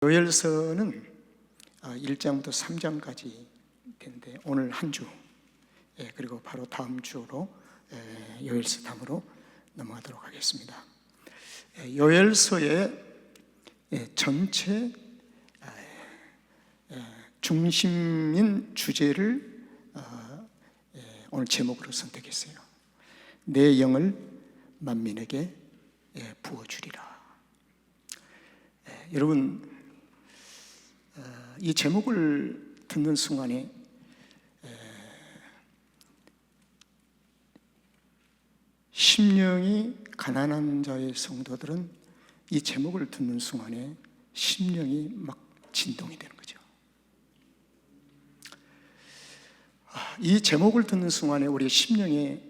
요엘서는 1장부터 3장까지 되는데 오늘 한 주, 그리고 바로 다음 주로 요엘서 담으로 넘어가도록 하겠습니다. 요엘서의 전체 중심인 주제를 오늘 제목으로 선택했어요. 내 영을 만민에게 부어주리라. 여러분, 이 제목을 듣는 순간에 심령이 가난한 자의 성도들은 이 제목을 듣는 순간에 심령이 막 진동이 되는 거죠. 이 제목을 듣는 순간에 우리의 심령에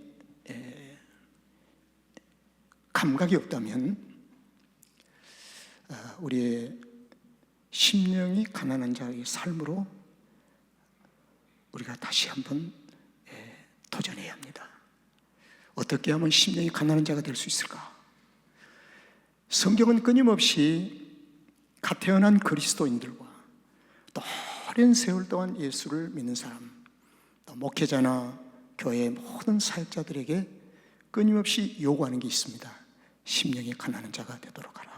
감각이 없다면 우리의 심령이 가난한 자의 삶으로 우리가 다시 한번 도전해야 합니다. 어떻게 하면 심령이 가난한 자가 될 수 있을까? 성경은 끊임없이 갓 태어난 그리스도인들과 또 오랜 세월 동안 예수를 믿는 사람, 또 목회자나 교회의 모든 사역자들에게 끊임없이 요구하는 게 있습니다. 심령이 가난한 자가 되도록 하라.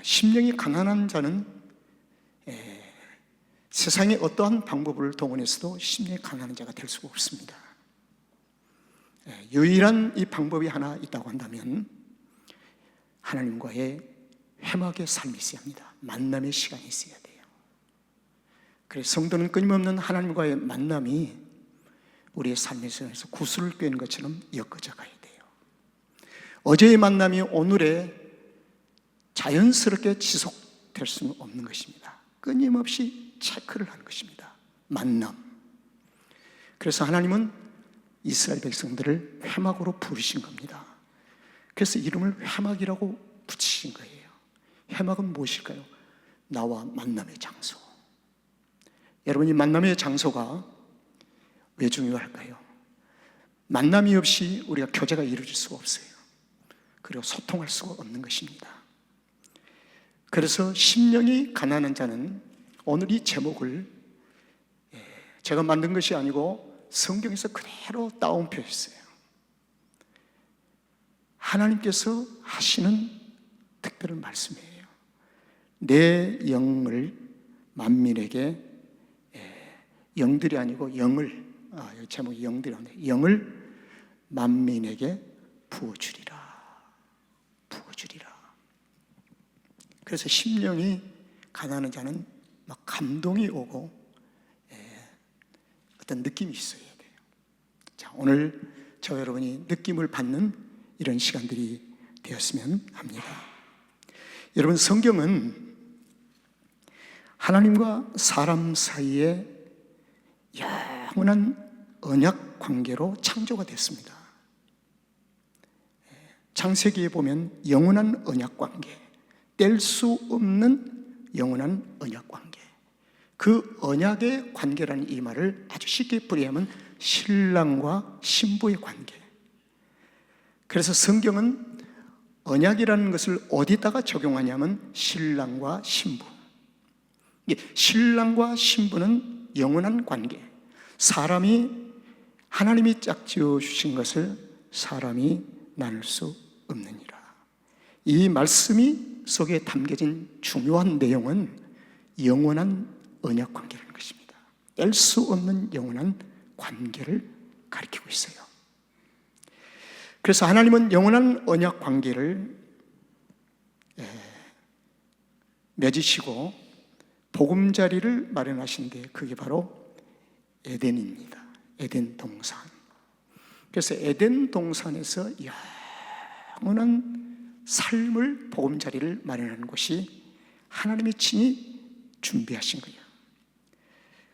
심령이 가난한 자는 세상의 어떠한 방법을 동원해서도 심령이 가난한 자가 될 수가 없습니다. 유일한 이 방법이 하나 있다고 한다면 하나님과의 회막의 삶이 있어야 합니다. 만남의 시간이 있어야 돼요. 그래서 성도는 끊임없는 하나님과의 만남이 우리의 삶에 있어서 구슬을 꿰는 것처럼 엮어져 가야 돼요. 어제의 만남이 오늘의 자연스럽게 지속될 수는 없는 것입니다. 끊임없이 체크를 하는 것입니다. 만남. 그래서 하나님은 이스라엘 백성들을 회막으로 부르신 겁니다. 그래서 이름을 회막이라고 붙이신 거예요. 회막은 무엇일까요? 나와 만남의 장소. 여러분, 이 만남의 장소가 왜 중요할까요? 만남이 없이 우리가 교제가 이루어질 수가 없어요. 그리고 소통할 수가 없는 것입니다. 그래서 심령이 가난한 자는 오늘 이 제목을 제가 만든 것이 아니고 성경에서 그대로 따옴표였어요. 하나님께서 하시는 특별한 말씀이에요. 내 영을 만민에게, 영들이 아니고 영을, 제목이 영들이 아니고 영을 만민에게 부어주리라. 부어주리라. 그래서 심령이 가난한 자는 막 감동이 오고 어떤 느낌이 있어야 돼요. 자, 오늘 저 여러분이 느낌을 받는 이런 시간들이 되었으면 합니다. 여러분, 성경은 하나님과 사람 사이에 영원한 언약 관계로 창조가 됐습니다. 창세기에 보면 영원한 언약 관계, 뗄 수 없는 영원한 언약 관계, 그 언약의 관계라는 이 말을 아주 쉽게 풀이하면 신랑과 신부의 관계. 그래서 성경은 언약이라는 것을 어디다가 적용하냐면 신랑과 신부. 신랑과 신부는 영원한 관계. 사람이, 하나님이 짝지어 주신 것을 사람이 나눌 수 없느니라. 이 말씀이 속에 담겨진 중요한 내용은 영원한 언약 관계라는 것입니다. 뗄 수 없는 영원한 관계를 가리키고 있어요. 그래서 하나님은 영원한 언약 관계를 맺으시고 보금자리를 마련하신데 그게 바로 에덴입니다. 에덴 동산. 그래서 에덴 동산에서 영원한 삶을, 보금자리를 마련하는 곳이 하나님의 친히 준비하신 거예요.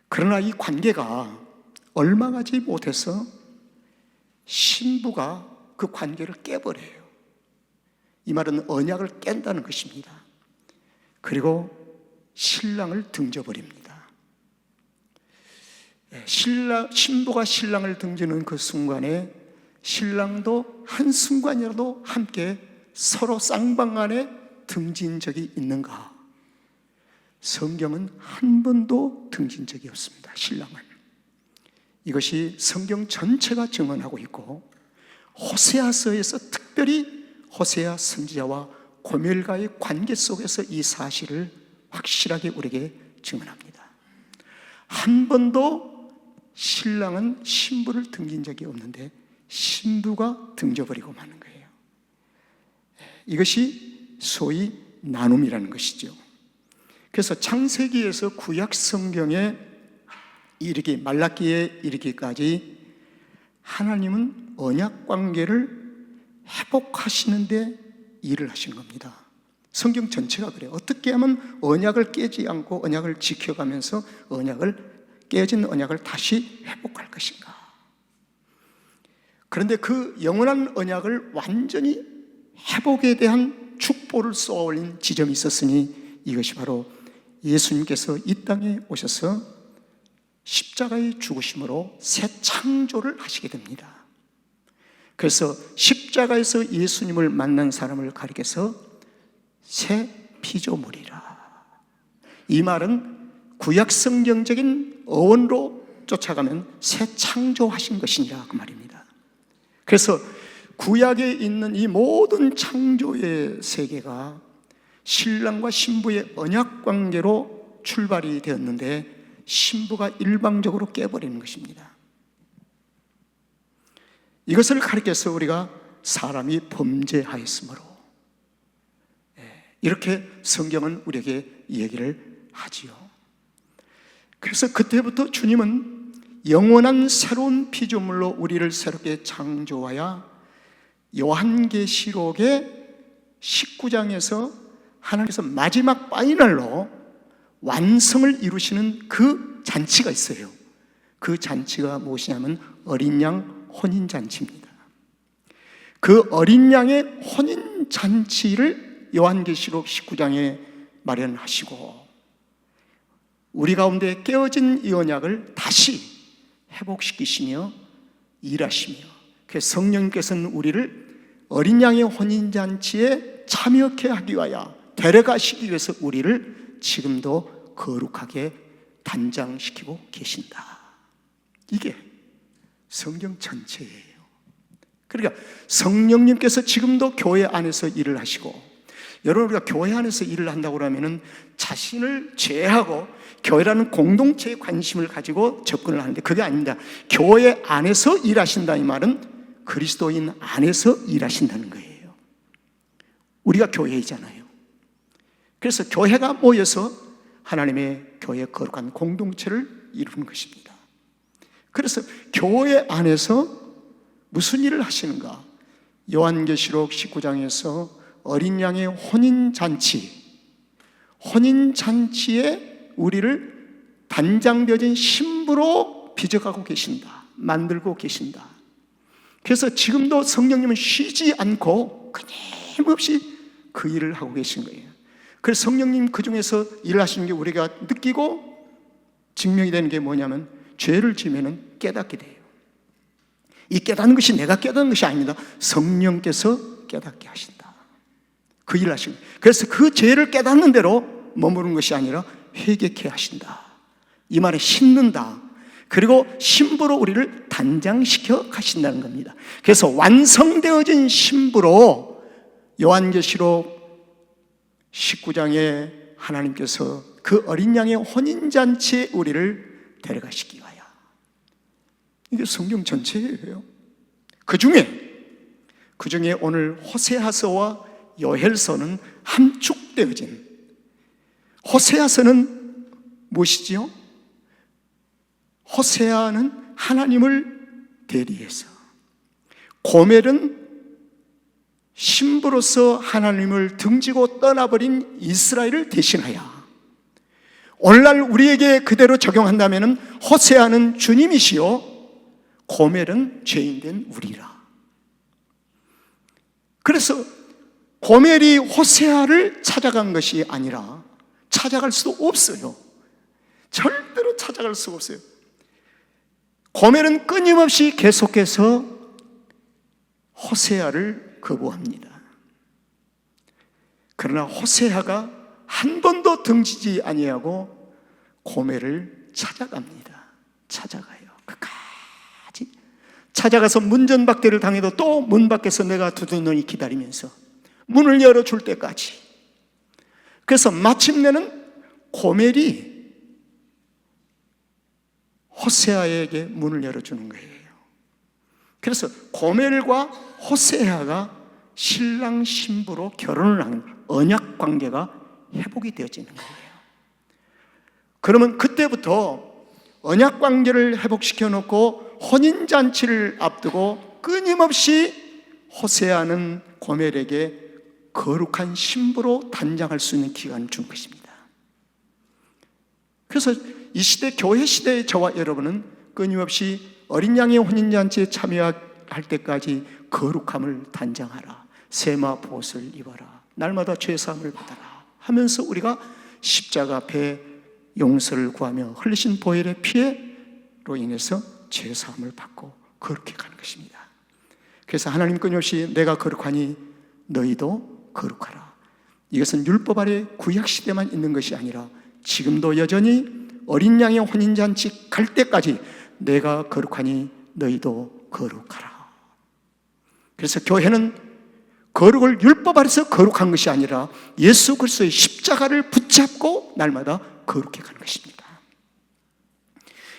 그러나 이 관계가 얼마 가지 못해서 신부가 그 관계를 깨버려요. 이 말은 언약을 깬다는 것입니다. 그리고 신랑을 등져버립니다. 신부가 신랑을 등지는 그 순간에 신랑도 한순간이라도 함께 서로 쌍방간에 등진 적이 있는가? 성경은 한 번도 등진 적이 없습니다. 신랑은. 이것이 성경 전체가 증언하고 있고, 호세아서에서 특별히 호세아 선지자와 고멜과의 관계 속에서 이 사실을 확실하게 우리에게 증언합니다. 한 번도 신랑은 신부를 등진 적이 없는데 신부가 등져버리고 마는 거예요. 이것이 소위 나눔이라는 것이죠. 그래서 창세기에서 구약 성경에 이르기, 말라기에 이르기까지 하나님은 언약 관계를 회복하시는데 일을 하시는 겁니다. 성경 전체가 그래요. 어떻게 하면 언약을 깨지 않고 언약을 지켜가면서 깨진 언약을 다시 회복할 것인가? 그런데 그 영원한 언약을 완전히 회복에 대한 축복을 쏘아올린 지점이 있었으니 이것이 바로 예수님께서 이 땅에 오셔서 십자가의 죽으심으로 새 창조를 하시게 됩니다. 그래서 십자가에서 예수님을 만난 사람을 가리켜서 새 피조물이라. 이 말은 구약 성경적인 어원으로 쫓아가면 새 창조하신 것이니라 그 말입니다. 그래서 구약에 있는 이 모든 창조의 세계가 신랑과 신부의 언약 관계로 출발이 되었는데 신부가 일방적으로 깨버리는 것입니다. 이것을 가리켜서 우리가 사람이 범죄하였으므로, 이렇게 성경은 우리에게 얘기를 하지요. 그래서 그때부터 주님은 영원한 새로운 피조물로 우리를 새롭게 창조하여 요한계시록의 19장에서 하나님께서 마지막 파이널로 완성을 이루시는 그 잔치가 있어요. 그 잔치가 무엇이냐면 어린 양 혼인잔치입니다. 그 어린 양의 혼인잔치를 요한계시록 19장에 마련하시고 우리 가운데 깨어진 이 언약을 다시 회복시키시며 일하시며, 그래서 성령님께서는 우리를 어린 양의 혼인잔치에 참여케 하기 위하여 데려가시기 위해서 우리를 지금도 거룩하게 단장시키고 계신다. 이게 성경 전체예요. 그러니까 성령님께서 지금도 교회 안에서 일을 하시고, 여러분 우리가 교회 안에서 일을 한다고 하면은 자신을 제외하고 교회라는 공동체에 관심을 가지고 접근을 하는데 그게 아닙니다. 교회 안에서 일하신다 이 말은 그리스도인 안에서 일하신다는 거예요. 우리가 교회이잖아요. 그래서 교회가 모여서 하나님의 교회 거룩한 공동체를 이루는 것입니다. 그래서 교회 안에서 무슨 일을 하시는가? 요한계시록 19장에서 어린 양의 혼인잔치에 우리를 단장되어진 신부로 빚어가고 계신다, 만들고 계신다. 그래서 지금도 성령님은 쉬지 않고 끊임없이 그 일을 하고 계신 거예요. 그래서 성령님 그 중에서 일하시는 게 우리가 느끼고 증명이 되는 게 뭐냐면 죄를 지으면 깨닫게 돼요. 이 깨닫는 것이 내가 깨닫는 것이 아닙니다. 성령께서 깨닫게 하신다. 그 일을 하시는 거예요. 그래서 그 죄를 깨닫는 대로 머무르는 것이 아니라 회개케 하신다. 이 말에 심는다. 그리고 신부로 우리를 단장시켜 가신다는 겁니다. 그래서 완성되어진 신부로 요한계시록 19장에 하나님께서 그 어린 양의 혼인잔치에 우리를 데려가시기 위하여, 이게 성경 전체예요. 그 중에 오늘 호세아서와 요엘서는 함축되어진, 호세아서는 무엇이지요? 호세아는 하나님을 대리해서, 고멜은 신부로서 하나님을 등지고 떠나버린 이스라엘을 대신하여, 오늘날 우리에게 그대로 적용한다면 호세아는 주님이시요 고멜은 죄인된 우리라. 그래서 고멜이 호세아를 찾아간 것이 아니라 찾아갈 수도 없어요. 절대로 찾아갈 수가 없어요. 고멜은 끊임없이 계속해서 호세아를 거부합니다. 그러나 호세아가 한 번도 등지지 아니하고 고멜을 찾아갑니다. 찾아가요. 끝까지 찾아가서 문전박대를 당해도 또 문 밖에서 내가 두둔히 기다리면서 문을 열어줄 때까지. 그래서 마침내는 고멜이 호세아에게 문을 열어주는 거예요. 그래서 고멜과 호세아가 신랑 신부로 결혼을 한 언약 관계가 회복이 되어지는 거예요. 그러면 그때부터 언약 관계를 회복시켜 놓고 혼인잔치를 앞두고 끊임없이 호세아는 고멜에게 거룩한 신부로 단장할 수 있는 기간을 준 것입니다. 그래서 이 시대, 교회 시대의 저와 여러분은 끊임없이 어린 양의 혼인잔치에 참여할 때까지 거룩함을 단장하라, 세마 보옷을 입어라, 날마다 죄사함을 받아라 하면서 우리가 십자가 앞에 용서를 구하며 흘리신 보혈의 피로 인해서 죄사함을 받고 거룩해 가는 것입니다. 그래서 하나님 끊임없이 내가 거룩하니 너희도 거룩하라. 이것은 율법 아래 구약시대만 있는 것이 아니라 지금도 여전히 어린 양의 혼인잔치 갈 때까지 내가 거룩하니 너희도 거룩하라. 그래서 교회는 거룩을 율법 아래서 거룩한 것이 아니라 예수 그리스도의 십자가를 붙잡고 날마다 거룩해 가는 것입니다.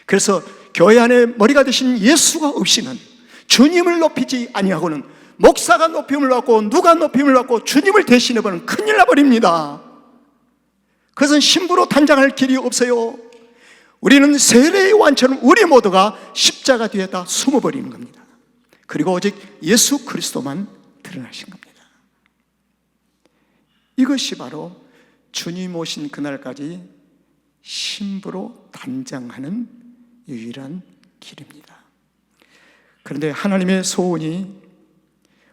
그래서 교회 안에 머리가 되신 예수가 없이는, 주님을 높이지 아니하고는, 목사가 높임을 받고 누가 높임을 받고 주님을 대신해버리면 큰일 나버립니다. 그것은 신부로 단장할 길이 없어요. 우리는 세례의 요한처럼 우리 모두가 십자가 뒤에 다 숨어버리는 겁니다. 그리고 오직 예수 그리스도만 드러나신 겁니다. 이것이 바로 주님 오신 그날까지 신부로 단장하는 유일한 길입니다. 그런데 하나님의 소원이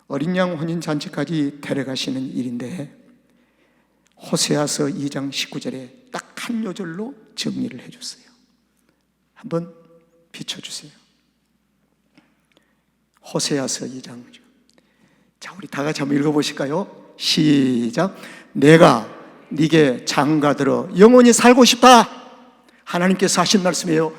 어린 양 혼인잔치까지 데려가시는 일인데 호세아서 2장 19절에 딱 한 요절로 정리를 해줬어요. 한번 비춰주세요. 호세아서 2장. 자, 우리 다 같이 한번 읽어보실까요? 시작. 내가 네게 장가들어 영원히 살고 싶다. 하나님께서 하신 말씀이에요.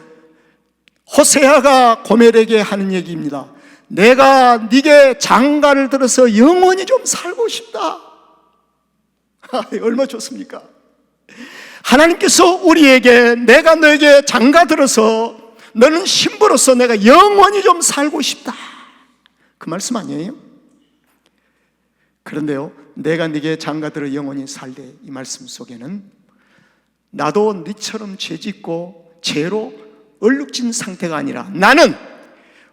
호세아가 고멜에게 하는 얘기입니다. 내가 네게 장가를 들어서 영원히 좀 살고 싶다. 얼마나 좋습니까? 하나님께서 우리에게 내가 너에게 장가 들어서 너는 신부로서 내가 영원히 좀 살고 싶다, 그 말씀 아니에요? 그런데요, 내가 네게 장가 들어 영원히 살되, 이 말씀 속에는 나도 네처럼 죄짓고 죄로 얼룩진 상태가 아니라 나는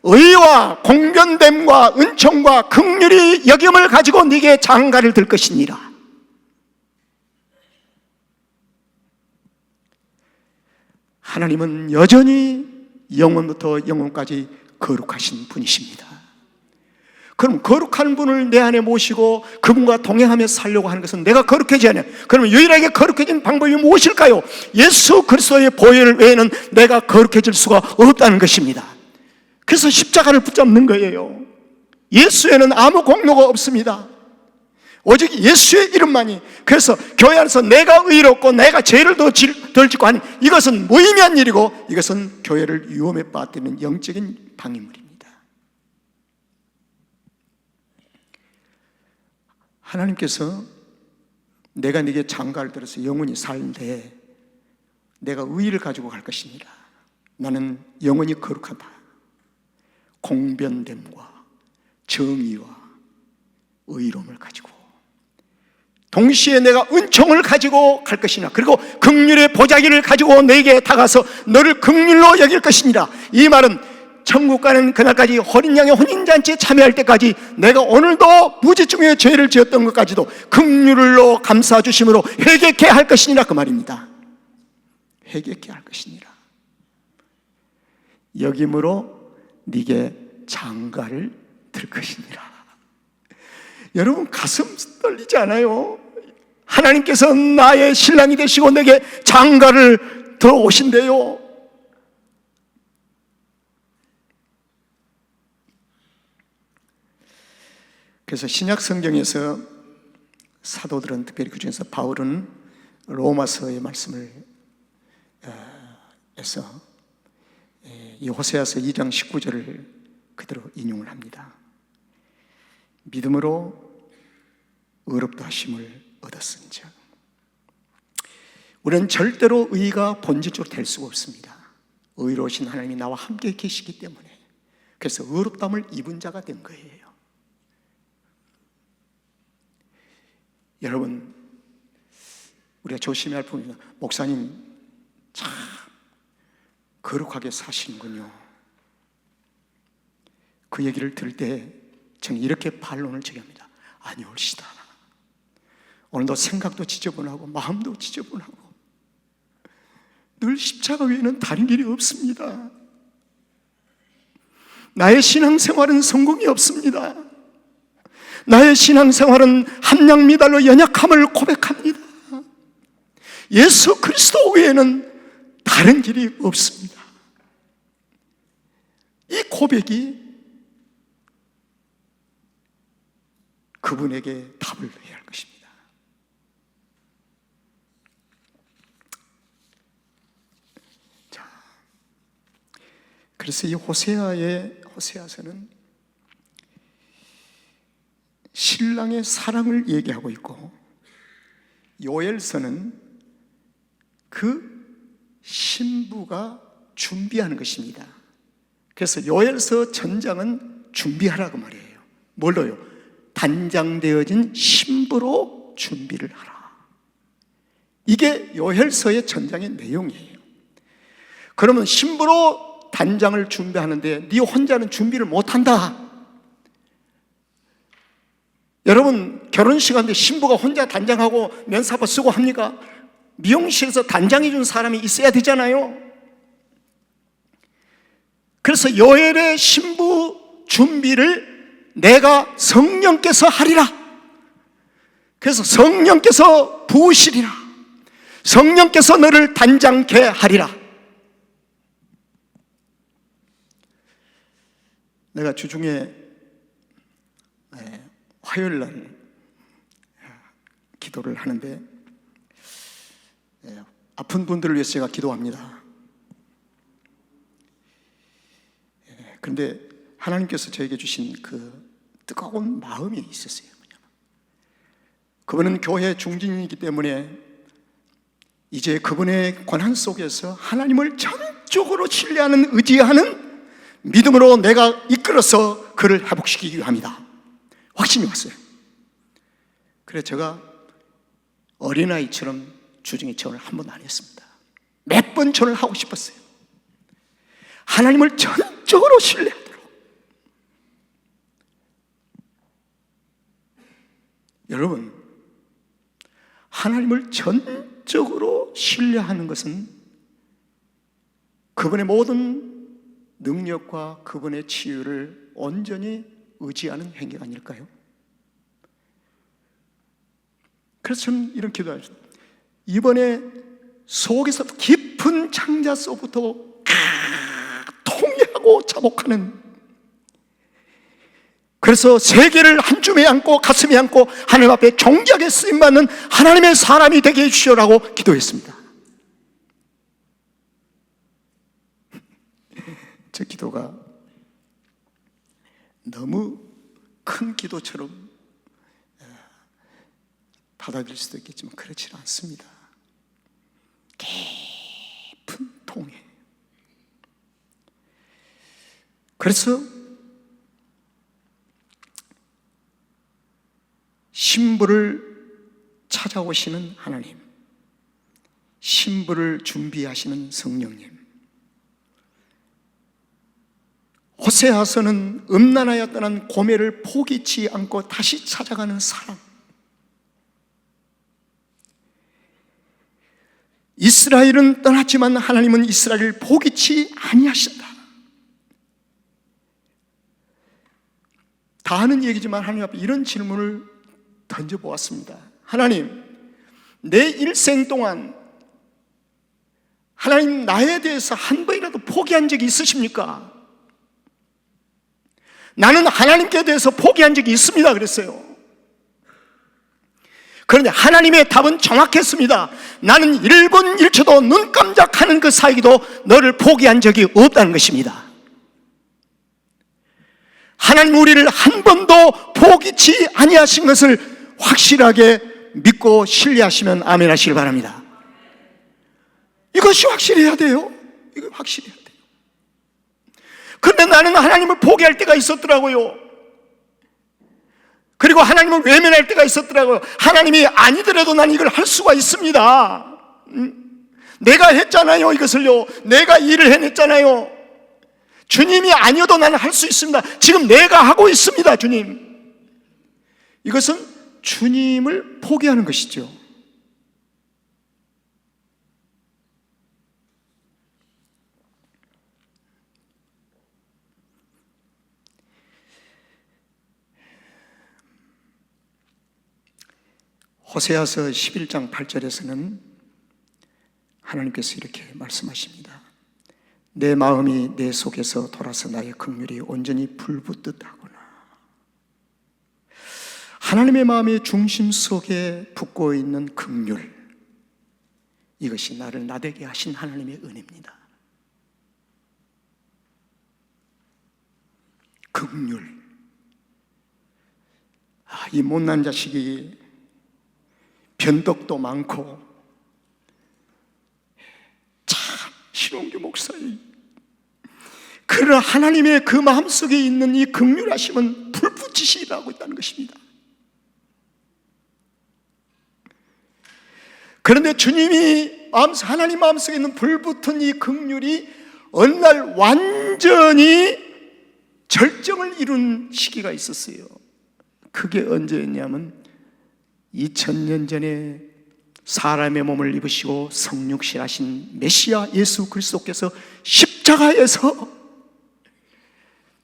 의와 공변됨과 은총과 긍휼이 여김을 가지고 네게 장가를 들 것이니라. 하나님은 여전히 영원부터 영원까지 거룩하신 분이십니다. 그럼 거룩한 분을 내 안에 모시고 그분과 동행하며 살려고 하는 것은 내가 거룩해져야 하냐? 그러면 유일하게 거룩해진 방법이 무엇일까요? 예수 그리스도의 보혈 외에는 내가 거룩해질 수가 없다는 것입니다. 그래서 십자가를 붙잡는 거예요. 예수에는 아무 공로가 없습니다. 오직 예수의 이름만이. 그래서 교회 안에서 내가 의롭고 내가 죄를 덜 짓고 하는 이것은 무의미한 일이고, 이것은 교회를 위험에 빠뜨리는 영적인 방해물입니다. 하나님께서 내가 네게 장가를 들어서 영원히 살되 내가 의의를 가지고 갈 것이니라. 나는 영원히 거룩하다. 공변됨과 정의와 의로움을 가지고 동시에 내가 은총을 가지고 갈 것이나, 그리고 긍휼의 보자기를 가지고 내게 다가서 너를 긍휼로 여길 것이니라. 이 말은 천국 가는 그날까지 어린 양의 혼인잔치에 참여할 때까지 내가 오늘도 무지중에 죄를 지었던 것까지도 긍휼로 감싸 주심으로 회개케 할 것이니라, 그 말입니다. 회개케 할 것이니라. 여김으로 네게 장가를 들 것이니라. 여러분 가슴 떨리지 않아요? 하나님께서 나의 신랑이 되시고 내게 장가를 들어오신대요. 그래서 신약 성경에서 사도들은, 특별히 그 중에서 바울은 로마서의 말씀을 해서 이 호세아서 2장 19절을 그대로 인용을 합니다. 믿음으로 의롭다 하심을 얻었은즉. 우리는 절대로 의가 본질적으로 될 수가 없습니다. 의로우신 하나님이 나와 함께 계시기 때문에, 그래서 의롭다함을 입은 자가 된 거예요. 여러분, 우리가 조심해야 할 부분입니다. 목사님 참 거룩하게 사시는군요. 그 얘기를 들을 때 저는 이렇게 반론을 제기합니다. 아니올시다. 오늘도 생각도 지저분하고 마음도 지저분하고 늘 십자가 외에는 다른 길이 없습니다. 나의 신앙생활은 성공이 없습니다. 나의 신앙생활은 함량미달로 연약함을 고백합니다. 예수 그리스도 외에는 다른 길이 없습니다. 이 고백이 그분에게 답을 해야 할 것입니다. 자, 그래서 이 호세아서는 신랑의 사랑을 얘기하고 있고, 요엘서는 그 신부가 준비하는 것입니다. 그래서 요엘서 전장은 준비하라고 말이에요. 뭘로요? 단장되어진 신부로 준비를 하라. 이게 요엘서의 전장의 내용이에요. 그러면 신부로 단장을 준비하는데 네 혼자는 준비를 못한다. 여러분, 결혼식한테 신부가 혼자 단장하고 면사포 쓰고 합니까? 미용실에서 단장해 준 사람이 있어야 되잖아요. 그래서 요엘의 신부 준비를 내가 성령께서 하리라. 그래서 성령께서 부으시리라. 성령께서 너를 단장케 하리라. 내가 주중에 화요일 날 기도를 하는데 아픈 분들을 위해서 제가 기도합니다. 그런데 하나님께서 저에게 주신 그 뜨거운 마음이 있었어요. 그분은 교회 중진이기 때문에 이제 그분의 권한 속에서 하나님을 전적으로 신뢰하는, 의지하는 믿음으로 내가 이끌어서 그를 회복시키기 위함이다. 확신이 왔어요. 그래서 제가 어린아이처럼 주중에 전을 한 번도 안 했습니다. 몇 번 전을 하고 싶었어요. 하나님을 전적으로 신뢰하도록. 여러분, 하나님을 전적으로 신뢰하는 것은 그분의 모든 능력과 그분의 치유를 온전히 의지하는 행위가 아닐까요? 그래서 저는 이런 기도를 했습니다. 이번에 속에서 깊은 창자서부터 통회하고 자복하는, 그래서 세계를 한 줌에 안고 가슴에 안고 하나님 앞에 정직하게 쓰임받는 하나님의 사람이 되게 해주시오라고 기도했습니다. 저 기도가 너무 큰 기도처럼 받아들일 수도 있겠지만 그렇지 않습니다. 깊은 통해. 그래서 신부를 찾아오시는 하나님, 신부를 준비하시는 성령님, 호세아서는 음란하여 떠난 고멜을 포기치 않고 다시 찾아가는 사랑, 이스라엘은 떠났지만 하나님은 이스라엘을 포기치 아니하신다. 다 하는 얘기지만 하나님 앞에 이런 질문을 던져보았습니다. 하나님, 내 일생 동안 하나님 나에 대해서 한 번이라도 포기한 적이 있으십니까? 나는 하나님께 대해서 포기한 적이 있습니다 그랬어요. 그런데 하나님의 답은 정확했습니다. 나는 1분 1초도 눈 깜짝하는 그 사이도 너를 포기한 적이 없다는 것입니다. 하나님 우리를 한 번도 포기치 아니하신 것을 확실하게 믿고 신뢰하시면 아멘 하시길 바랍니다. 이것이 확실해야 돼요. 이거 확실해야 돼요. 그런데 나는 하나님을 포기할 때가 있었더라고요. 그리고 하나님을 외면할 때가 있었더라고요. 하나님이 아니더라도 난 이걸 할 수가 있습니다. 내가 했잖아요, 이것을요. 내가 일을 해냈잖아요. 주님이 아니어도 나는 할 수 있습니다. 지금 내가 하고 있습니다, 주님. 이것은 주님을 포기하는 것이죠. 호세아서 11장 8절에서는 하나님께서 이렇게 말씀하십니다. 내 마음이 내 속에서 돌아서 나의 긍휼이 온전히 불붙듯 하구나. 하나님의 마음의 중심 속에 붙고 있는 긍휼, 이것이 나를 나되게 하신 하나님의 은혜입니다. 긍휼. 이 못난 자식이 변덕도 많고 참 신홍규 목사님, 그러나 하나님의 그 마음속에 있는 이 긍휼하심은 불붙이시 일하고 있다는 것입니다. 그런데 주님이 하나님 마음속에 있는 불붙은 이 긍휼이 어느 날 완전히 절정을 이룬 시기가 있었어요. 그게 언제였냐면 2000년 전에 사람의 몸을 입으시고 성육신하신 메시아 예수 그리스도께서 십자가에서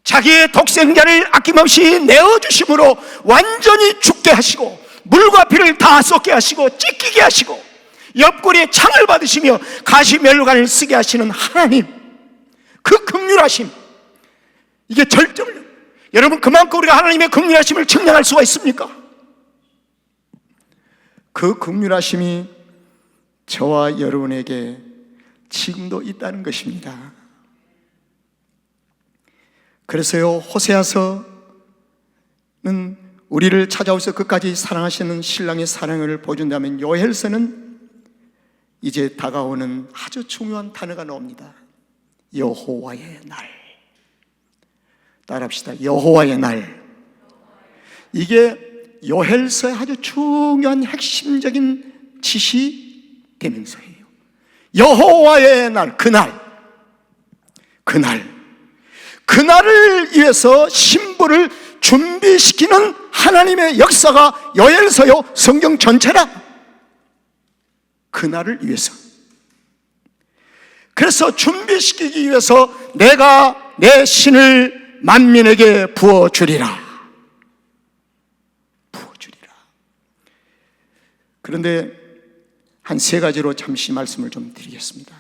자기의 독생자를 아낌없이 내어주심으로 완전히 죽게 하시고 물과 피를 다 쏟게 하시고 찢기게 하시고 옆구리에 창을 받으시며 가시면류관을 쓰게 하시는 하나님, 그 긍휼하심, 이게 절정을, 여러분 그만큼 우리가 하나님의 긍휼하심을 측량할 수가 있습니까? 그 긍휼하심이 저와 여러분에게 지금도 있다는 것입니다. 그래서요, 호세아서는 우리를 찾아오셔서 끝까지 사랑하시는 신랑의 사랑을 보여준다면, 요엘서는 이제 다가오는 아주 중요한 단어가 나옵니다. 여호와의 날. 따라합시다. 여호와의 날. 이게 요엘서의 아주 중요한 핵심적인 지시 대명사예요. 여호와의 날, 그날을 위해서 신부를 준비시키는 하나님의 역사가 요엘서요, 성경 전체라. 그날을 위해서. 그래서 준비시키기 위해서 내가 내 신을 만민에게 부어주리라. 그런데 한 세 가지로 잠시 말씀을 좀 드리겠습니다.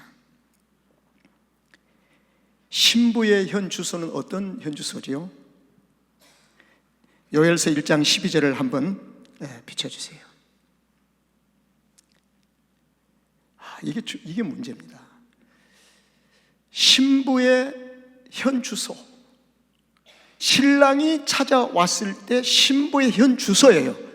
신부의 현 주소는 어떤 현 주소지요? 요엘서 1장 12절을 한번 비춰주세요. 이게 문제입니다. 신부의 현 주소, 신랑이 찾아왔을 때 신부의 현 주소예요.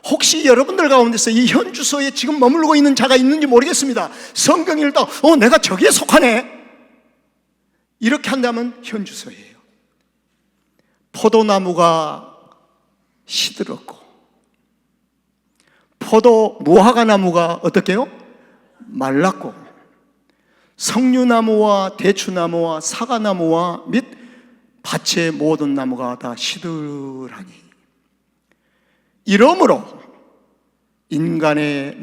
혹시 여러분들 가운데서 이 현 주소에 지금 머물고 있는 자가 있는지 모르겠습니다. 성경을 읽다 내가 저기에 속하네, 이렇게 한다면 현 주소예요. 포도나무가 시들었고 무화과 나무가 어떻게요? 말랐고 석류나무와 대추나무와 사과나무와 및 밭의 모든 나무가 다 시들하니 이러므로 인간의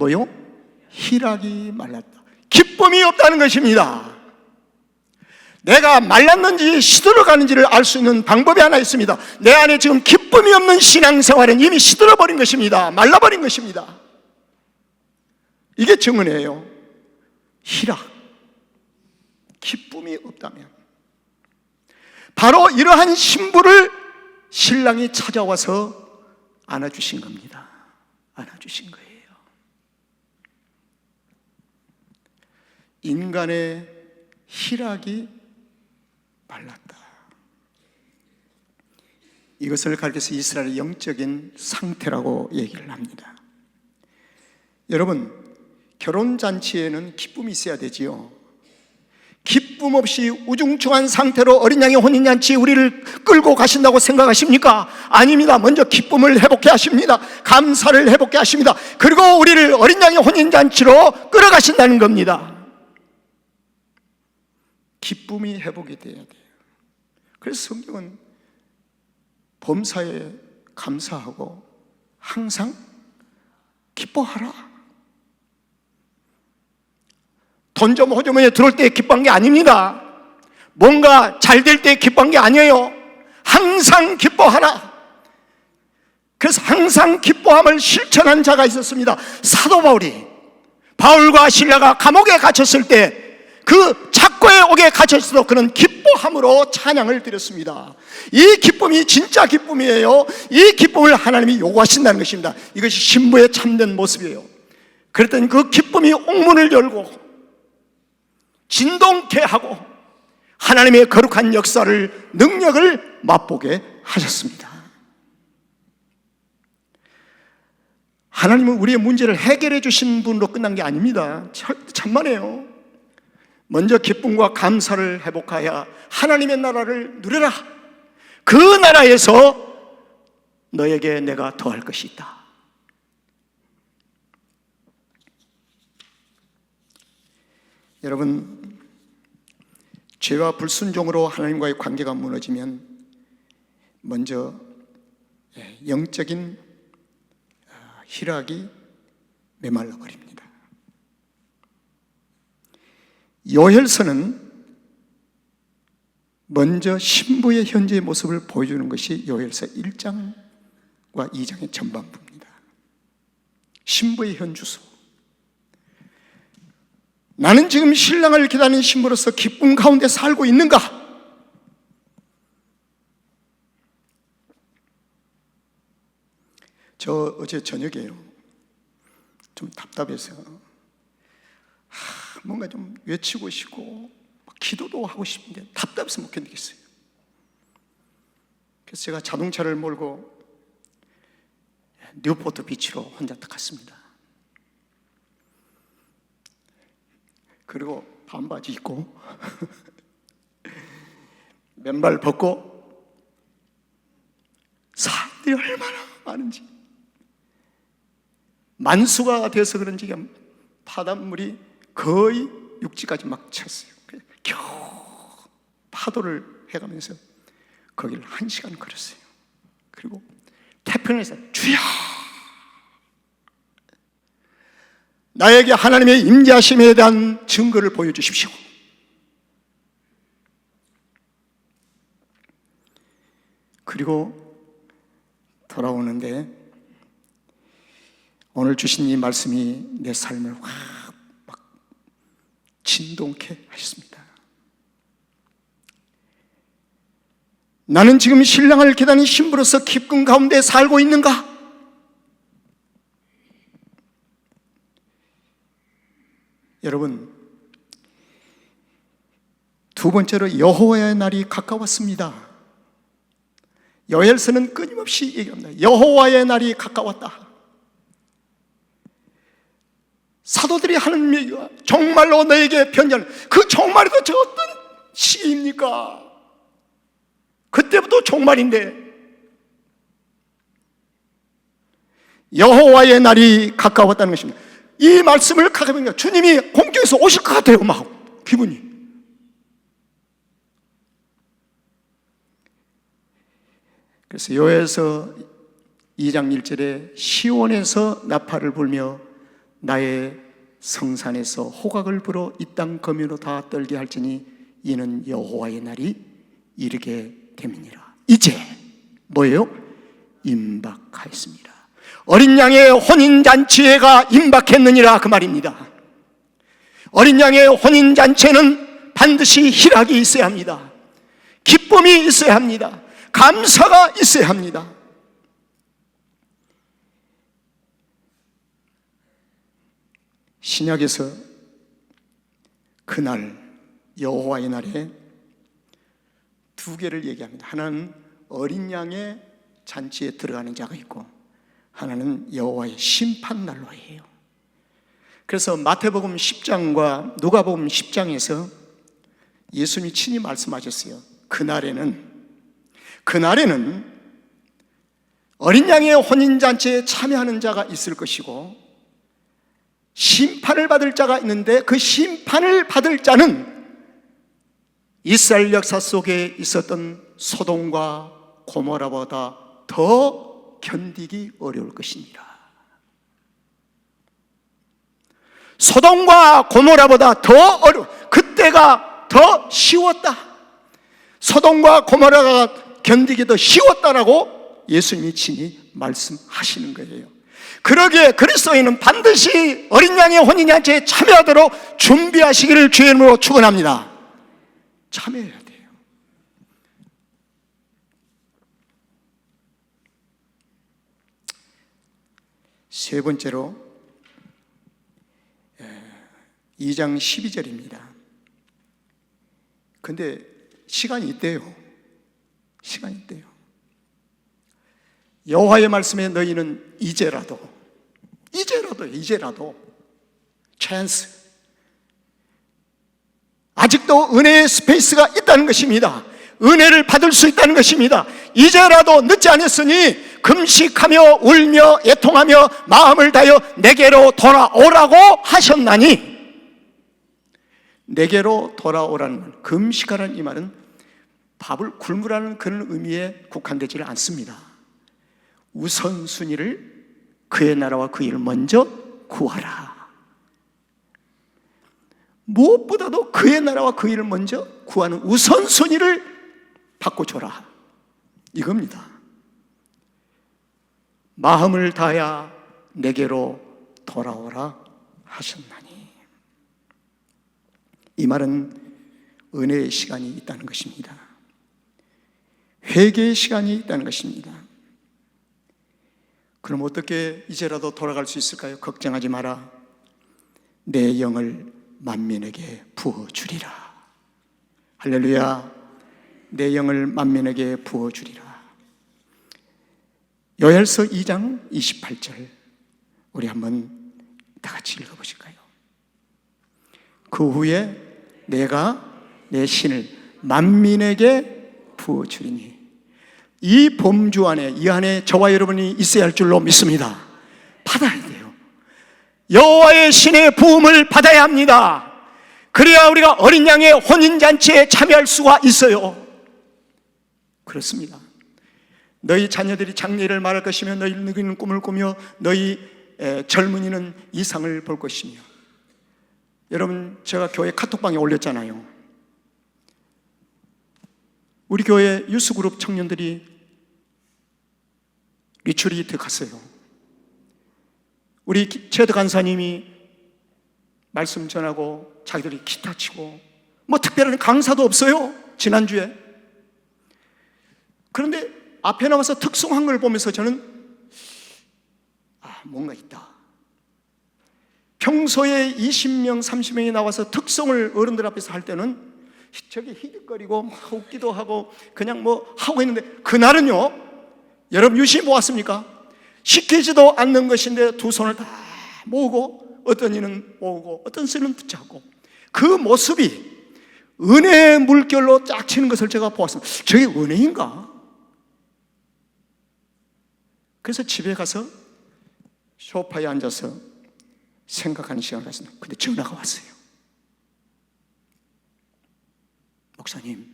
희락이 말랐다. 기쁨이 없다는 것입니다. 내가 말랐는지 시들어가는지를 알 수 있는 방법이 하나 있습니다. 내 안에 지금 기쁨이 없는 신앙생활은 이미 시들어버린 것입니다. 말라버린 것입니다. 이게 증언이에요. 희락, 기쁨이 없다면 바로 이러한 신부를 신랑이 찾아와서 안아주신 겁니다. 안아주신 거예요. 인간의 희락이 말랐다. 이것을 가리켜서 이스라엘의 영적인 상태라고 얘기를 합니다. 여러분, 결혼잔치에는 기쁨이 있어야 되지요. 기쁨 없이 우중충한 상태로 어린 양의 혼인잔치 우리를 끌고 가신다고 생각하십니까? 아닙니다. 먼저 기쁨을 회복해 하십니다. 감사를 회복해 하십니다. 그리고 우리를 어린 양의 혼인잔치로 끌어가신다는 겁니다. 기쁨이 회복이 돼야 돼요. 그래서 성경은 범사에 감사하고 항상 기뻐하라. 돈좀 호주머니에 들어올 때 기뻐한 게 아닙니다. 뭔가 잘 될 때 기뻐한 게 아니에요. 항상 기뻐하라. 그래서 항상 기뻐함을 실천한 자가 있었습니다. 사도 바울과 실라가 감옥에 갇혔을 때 그 착고의 옥에 갇혔어도 그는 기뻐함으로 찬양을 드렸습니다. 이 기쁨이 진짜 기쁨이에요. 이 기쁨을 하나님이 요구하신다는 것입니다. 이것이 신부의 참된 모습이에요. 그랬더니 그 기쁨이 옥문을 열고 진동케 하고 하나님의 거룩한 역사를, 능력을 맛보게 하셨습니다. 하나님은 우리의 문제를 해결해 주신 분으로 끝난 게 아닙니다. 천만에요. 먼저 기쁨과 감사를 회복하여 하나님의 나라를 누려라. 그 나라에서 너에게 내가 더할 것이 있다. 여러분, 죄와 불순종으로 하나님과의 관계가 무너지면 먼저 영적인 희락이 메말라 버립니다. 요엘서는 먼저 신부의 현재의 모습을 보여주는 것이 요엘서 1장과 2장의 전반부입니다. 신부의 현주소. 나는 지금 신랑을 기다리는 신부로서 기쁨 가운데 살고 있는가? 저 어제 저녁에요, 좀 답답해서 뭔가 좀 외치고 싶고 기도도 하고 싶은데 답답해서 못 견디겠어요. 그래서 제가 자동차를 몰고 뉴포트 비치로 혼자 딱 갔습니다. 그리고 반바지 입고 맨발 벗고 사람들이 얼마나 많은지, 만수가 돼서 그런지 바닷물이 거의 육지까지 막 찼어요. 겨우 파도를 해가면서 거기를 1시간 걸었어요. 그리고 태평양에서 주여, 나에게 하나님의 임재하심에 대한 증거를 보여주십시오. 그리고 돌아오는데 오늘 주신 이 말씀이 내 삶을 확 진동케 하셨습니다. 나는 지금 신랑을 기다리는 신부로서 기쁨 가운데 살고 있는가? 여러분, 두 번째로 여호와의 날이 가까웠습니다. 요엘서는 끊임없이 얘기합니다. 여호와의 날이 가까웠다. 사도들이 하나님의 정말로 너에게 변전, 그 정말이 도대체 어떤 시기입니까? 그때부터 종말인데 여호와의 날이 가까웠다는 것입니다. 이 말씀을 가까우니까 주님이 공중에서 오실 것 같아요. 막 기분이. 그래서 요엘서 2장 1절에 시온에서 나팔을 불며 나의 성산에서 호각을 불어 이 땅 거민으로 다 떨게 할지니 이는 여호와의 날이 이르게 됨이니라. 이제 뭐예요? 임박하였습니다. 어린 양의 혼인잔치가 임박했느니라, 그 말입니다. 어린 양의 혼인잔치에는 반드시 희락이 있어야 합니다. 기쁨이 있어야 합니다. 감사가 있어야 합니다. 신약에서 그날 여호와의 날에 두 개를 얘기합니다. 하나는 어린 양의 잔치에 들어가는 자가 있고 하나는 여호와의 심판날로 해요. 그래서 마태복음 10장과 누가복음 10장에서 예수님이 친히 말씀하셨어요. 그날에는 어린 양의 혼인잔치에 참여하는 자가 있을 것이고 심판을 받을 자가 있는데 그 심판을 받을 자는 이스라엘 역사 속에 있었던 소돔과 고모라보다 더 견디기 어려울 것이니라. 소돔과 고모라보다 더 그때가 더 쉬웠다. 소돔과 고모라가 견디기 더 쉬웠다라고 예수님이 친히 말씀하시는 거예요. 그러기에 그리스도인은 반드시 어린 양의 혼인잔치에 참여하도록 준비하시기를 주의 이름으로 축원합니다. 참여해야 돼요. 세 번째로 2장 12절입니다. 근데 시간이 있대요. 여호와의 말씀에 너희는 이제라도 찬스, 아직도 은혜의 스페이스가 있다는 것입니다. 은혜를 받을 수 있다는 것입니다. 이제라도 늦지 않았으니 금식하며 울며 애통하며 마음을 다하여 내게로 돌아오라고 하셨나니, 내게로 돌아오라는 말, 금식하라는 이 말은 밥을 굶으라는 그런 의미에 국한되지는 않습니다. 우선순위를 그의 나라와 그 일을 먼저 구하라. 무엇보다도 그의 나라와 그 일을 먼저 구하는 우선순위를 바꿔줘라, 이겁니다. 마음을 다하여 내게로 돌아오라 하셨나니, 이 말은 은혜의 시간이 있다는 것입니다. 회개의 시간이 있다는 것입니다. 그럼 어떻게 이제라도 돌아갈 수 있을까요? 걱정하지 마라. 내 영을 만민에게 부어주리라. 할렐루야. 내 영을 만민에게 부어주리라. 요엘서 2장 28절 우리 한번 다 같이 읽어보실까요? 그 후에 내가 내 신을 만민에게 부어주리니, 이 범주 안에, 이 안에 저와 여러분이 있어야 할 줄로 믿습니다. 받아야 돼요. 여호와의 신의 부음을 받아야 합니다. 그래야 우리가 어린 양의 혼인잔치에 참여할 수가 있어요. 그렇습니다. 너희 자녀들이 장래를 말할 것이며 너희 늙은 꿈을 꾸며 너희 젊은이는 이상을 볼 것이며. 여러분, 제가 교회 카톡방에 올렸잖아요. 우리 교회 유스그룹 청년들이 리트리트 갔어요. 우리 최드 간사님이 말씀 전하고 자기들이 기타 치고 뭐 특별한 강사도 없어요, 지난주에. 그런데 앞에 나와서 특송한 걸 보면서 저는 뭔가 있다. 평소에 20명, 30명이 나와서 특송을 어른들 앞에서 할 때는 저기 히득거리고 막 웃기도 하고 그냥 뭐 하고 있는데, 그날은요, 여러분 유심히 보았습니까? 시키지도 않는 것인데 두 손을 다 모으고, 어떤 이는 모으고 어떤 이는 붙잡고, 그 모습이 은혜의 물결로 쫙 치는 것을 제가 보았습니다. 저게 은혜인가? 그래서 집에 가서 소파에 앉아서 생각하는 시간을 가졌습니다. 근데 전화가 왔어요. 목사님,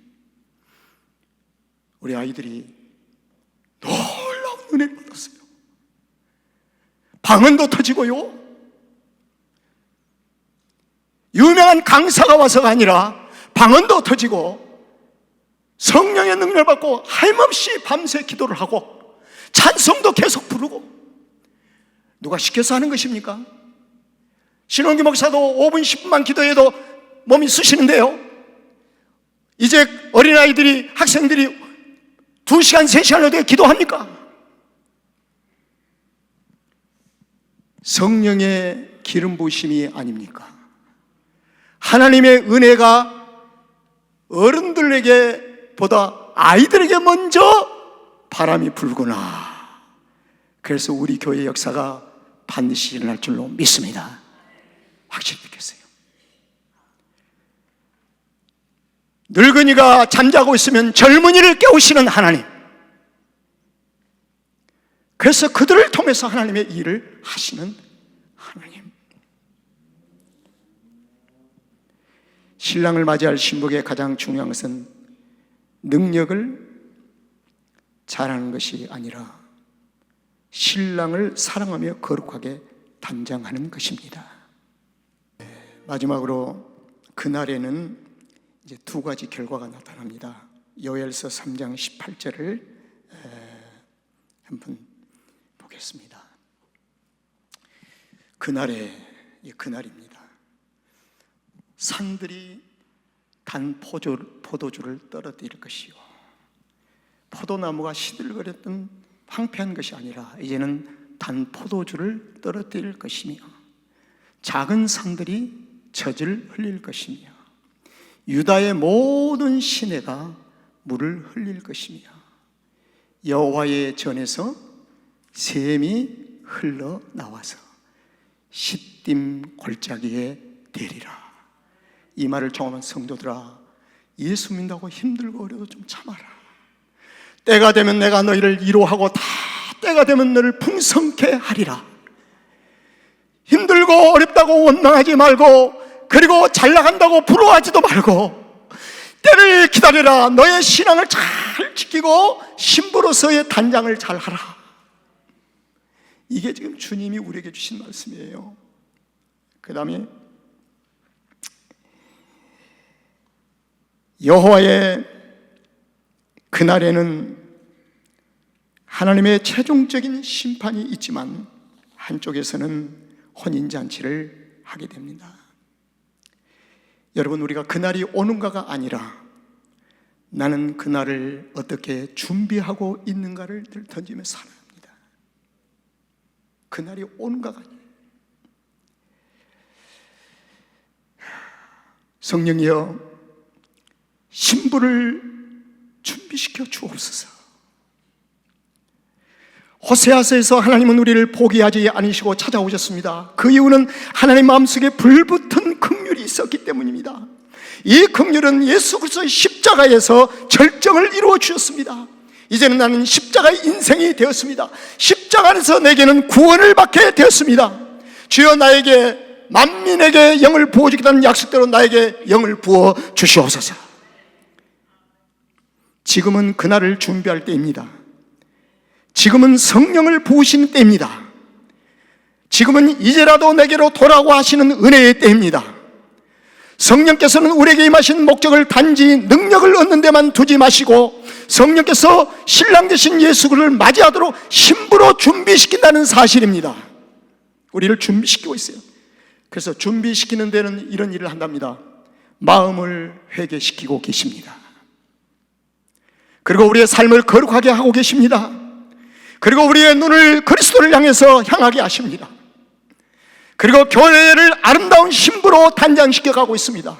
우리 아이들이 놀라운 은혜를 받았어요. 방언도 터지고요, 유명한 강사가 와서가 아니라 방언도 터지고 성령의 능력을 받고 하염없이 밤새 기도를 하고 찬송도 계속 부르고. 누가 시켜서 하는 것입니까? 신원기 목사도 5분 10분만 기도해도 몸이 쑤시는데요, 이제 어린아이들이, 학생들이 2시간 3시간 어디에 기도합니까? 성령의 기름 부으심이 아닙니까? 하나님의 은혜가 어른들에게 보다 아이들에게 먼저 바람이 불구나. 그래서 우리 교회 역사가 반드시 일어날 줄로 믿습니다. 확실히 믿겠어요. 늙은이가 잠자고 있으면 젊은이를 깨우시는 하나님, 그래서 그들을 통해서 하나님의 일을 하시는 하나님. 신랑을 맞이할 신부에게 가장 중요한 것은 능력을 잘하는 것이 아니라 신랑을 사랑하며 거룩하게 단장하는 것입니다. 마지막으로 그날에는 이제 두 가지 결과가 나타납니다. 요엘서 3장 18절을 한번 보겠습니다. 그날입니다. 산들이 단 포도주를 떨어뜨릴 것이요, 포도나무가 시들거렸던 황폐한 것이 아니라 이제는 단 포도주를 떨어뜨릴 것이며, 작은 산들이 젖을 흘릴 것이며, 유다의 모든 시내가 물을 흘릴 것이며, 여호와의 전에서 샘이 흘러나와서 시딤 골짜기에 대리라. 이 말을 경험한 성도들아, 예수 믿는다고 힘들고 어려도 좀 참아라. 때가 되면 내가 너희를 위로하고 다 때가 되면 너를 풍성케 하리라. 힘들고 어렵다고 원망하지 말고, 그리고 잘 나간다고 부러워하지도 말고, 때를 기다려라. 너의 신앙을 잘 지키고 신부로서의 단장을 잘 하라. 이게 지금 주님이 우리에게 주신 말씀이에요. 그 다음에 여호와의 그날에는 하나님의 최종적인 심판이 있지만 한쪽에서는 혼인잔치를 하게 됩니다. 여러분, 우리가 그날이 오는가가 아니라 나는 그날을 어떻게 준비하고 있는가를 늘 던지며 살아야 합니다. 그날이 오는가가 아니라. 성령이여, 신부를 준비시켜 주옵소서. 호세아서에서 하나님은 우리를 포기하지 않으시고 찾아오셨습니다. 그 이유는 하나님 마음속에 불붙은 긍휼이 있었기 때문입니다. 이 긍휼은 예수 그리스도의 십자가에서 절정을 이루어 주셨습니다. 이제는 나는 십자가의 인생이 되었습니다. 십자가 안에서 내게는 구원을 받게 되었습니다. 주여, 나에게 만민에게 영을 부어주겠다는 약속대로 나에게 영을 부어 주시옵소서. 지금은 그날을 준비할 때입니다. 지금은 성령을 부으시는 때입니다. 지금은 이제라도 내게로 돌아오고 하시는 은혜의 때입니다. 성령께서는 우리에게 임하신 목적을 단지 능력을 얻는 데만 두지 마시고, 성령께서 신랑 되신 예수를 맞이하도록 신부로 준비시킨다는 사실입니다. 우리를 준비시키고 있어요. 그래서 준비시키는 데는 이런 일을 한답니다. 마음을 회개시키고 계십니다. 그리고 우리의 삶을 거룩하게 하고 계십니다. 그리고 우리의 눈을 그리스도를 향해서 향하게 하십니다. 그리고 교회를 아름다운 신부로 단장시켜 가고 있습니다.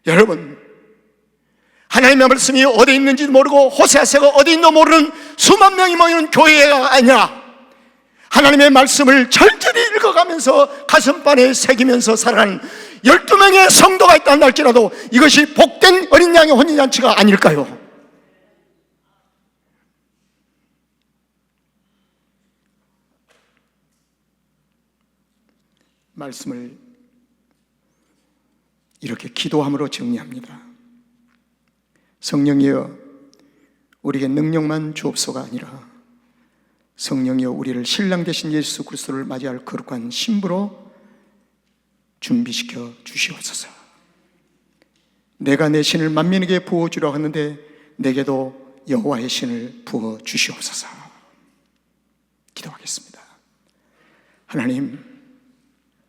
여러분, 하나님의 말씀이 어디 있는지 모르고 호세아서가 어디 있는지 모르는 수만 명이 모이는 교회가 아니라, 하나님의 말씀을 철저히 읽어가면서 가슴판에 새기면서 살아가는 12명의 성도가 있다는 할지라도 이것이 복된 어린 양의 혼인잔치가 아닐까요? 말씀을 이렇게 기도함으로 정리합니다. 성령이여, 우리에게 능력만 주옵소가 아니라 성령이여, 우리를 신랑 되신 예수 그리스도를 맞이할 거룩한 신부로 준비시켜 주시옵소서. 내가 내 신을 만민에게 부어주려고 하는데 내게도 여호와의 신을 부어 주시옵소서. 기도하겠습니다. 하나님,